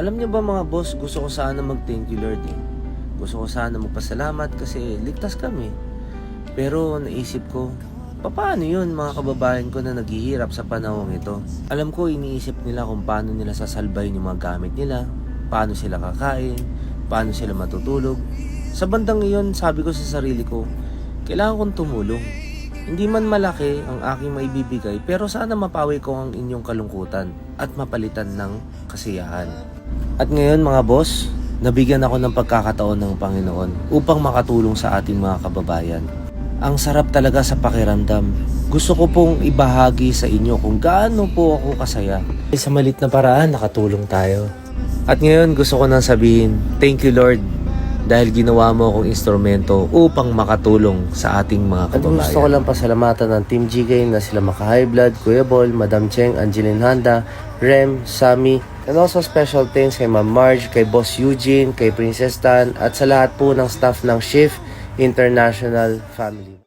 Alam niyo ba mga boss, gusto ko sana mag-thank you Lord eh. Gusto ko sana magpasalamat kasi ligtas kami. Pero naisip ko, paano yun mga kababayan ko na naghihirap sa panahong ito? Alam ko iniisip nila kung paano nila sasalbayin yung mga gamit nila, paano sila kakain, paano sila matutulog. Sa bandang iyon, sabi ko sa sarili ko, kailangan kong tumulong. Hindi man malaki ang aking maibibigay, pero sana mapawi ko ang inyong kalungkutan at mapalitan ng kasiyahan. At ngayon mga boss, nabigyan ako ng pagkakataon ng Panginoon upang makatulong sa ating mga kababayan. Ang sarap talaga sa pakiramdam. Gusto ko pong ibahagi sa inyo kung gaano po ako kasaya. Sa malit na paraan, nakatulong tayo. At ngayon gusto ko nang sabihin, thank you Lord, dahil ginawa mo akong instrumento upang makatulong sa ating mga kababayan. At gusto ko lang pasalamatan ng Team GK na sila Maka High Blood, Kuya Bol, Madam Cheng, Angeline Handa, Rem, Sammy, and also special thanks kay Ma'am Marge, kay Boss Eugene, kay Princess Tan, at sa lahat po ng staff ng Shift International Family.